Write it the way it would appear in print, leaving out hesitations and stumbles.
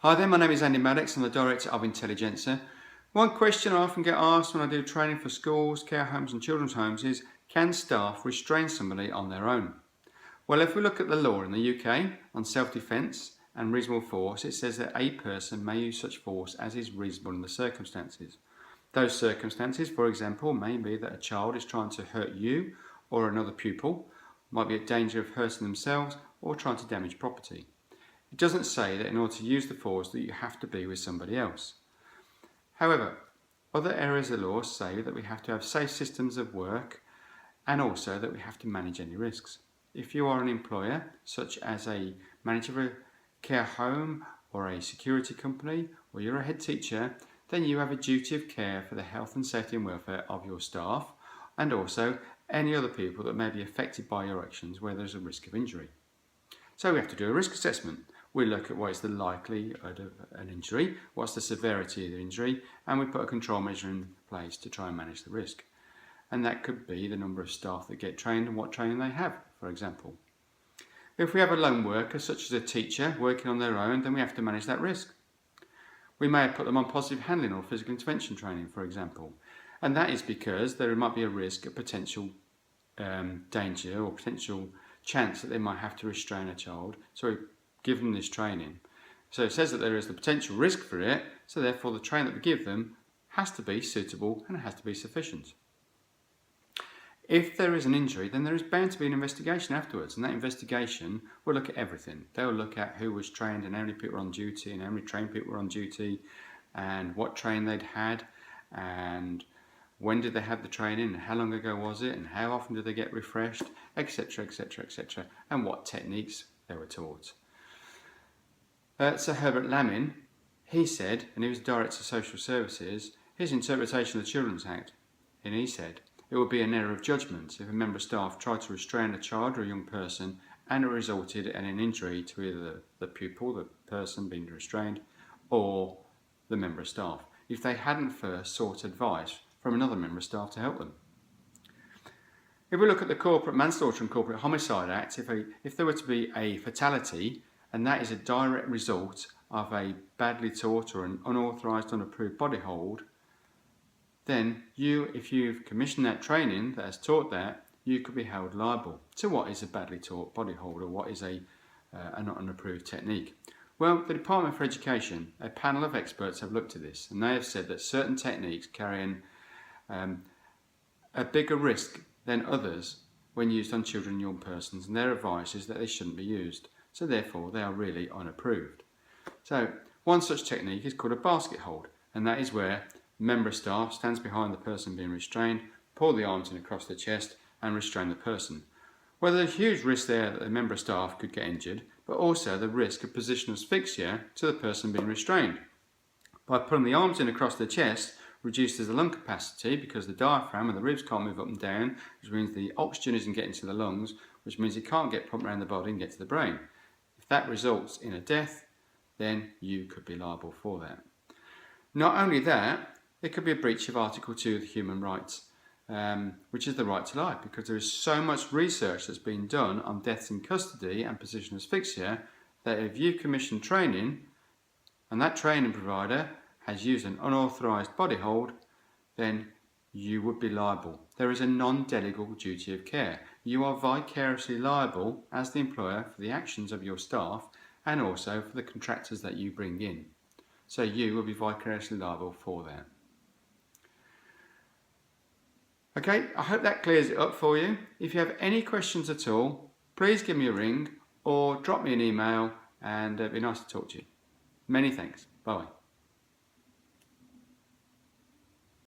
Hi there, my name is Andy Maddox. I'm the Director of Intelligencer. One question I often get asked when I do training for schools, care homes and children's homes is, can staff restrain somebody on their own? Well, if we look at the law in the UK on self-defence and reasonable force, it says that a person may use such force as is reasonable in the circumstances. Those circumstances, for example, may be that a child is trying to hurt you or another pupil, might be at danger of hurting themselves or trying to damage property. It doesn't say that in order to use the force that you have to be with somebody else. However, other areas of the law say that we have to have safe systems of work and also that we have to manage any risks. If you are an employer, such as a manager of a care home or a security company, or you're a head teacher, then you have a duty of care for the health and safety and welfare of your staff and also any other people that may be affected by your actions where there's a risk of injury. So we have to do a risk assessment. We look at what is the likelihood of an injury, what's the severity of the injury, and we put a control measure in place to try and manage the risk. And that could be the number of staff that get trained and what training they have, for example. If we have a lone worker, such as a teacher, working on their own, then we have to manage that risk. We may have put them on positive handling or physical intervention training, for example. And that is because there might be a risk of potential danger or potential chance that they might have to restrain a child. So we give them this training. So it says that there is the potential risk for it, so therefore the training that we give them has to be suitable and it has to be sufficient. If there is an injury, then there is bound to be an investigation afterwards, and that investigation will look at everything. They'll look at who was trained and how many people were on duty and how many trained people were on duty and what training they'd had and when did they have the training and how long ago was it and how often did they get refreshed, etc, etc, etc, and what techniques they were taught. Sir Herbert Lamin, he said, and he was Director of Social Services, his interpretation of the Children's Act, and he said, it would be an error of judgment if a member of staff tried to restrain a child or a young person and it resulted in an injury to either the pupil, the person being restrained, or the member of staff, if they hadn't first sought advice from another member of staff to help them. If we look at the Corporate Manslaughter and Corporate Homicide Act, if there were to be a fatality, and that is a direct result of a badly taught or an unauthorised, unapproved body hold, then if you've commissioned that training that has taught that, you could be held liable. So what is a badly taught body hold, or what is an unapproved technique? Well, the Department for Education, a panel of experts have looked at this, and they have said that certain techniques carry a bigger risk than others when used on children and young persons, and their advice is that they shouldn't be used. So therefore they are really unapproved. So one such technique is called a basket hold, and that is where the member of staff stands behind the person being restrained, pull the arms in across the chest and restrain the person. Well, there's a huge risk there that the member of staff could get injured, but also the risk of positional asphyxia to the person being restrained. By pulling the arms in across the chest reduces the lung capacity because the diaphragm and the ribs can't move up and down, which means the oxygen isn't getting to the lungs, which means it can't get pumped around the body and get to the brain. If that results in a death, then you could be liable for that. Not only that, it could be a breach of Article 2 of the Human Rights, which is the right to life, because there is so much research that's been done on deaths in custody and positional asphyxia that if you commission training and that training provider has used an unauthorised body hold, then you would be liable. There is a non-delegable duty of care. You are vicariously liable as the employer for the actions of your staff and also for the contractors that you bring in. So you will be vicariously liable for that. Okay, I hope that clears it up for you. If you have any questions at all, please give me a ring or drop me an email, and it'd be nice to talk to you. Many thanks. Bye.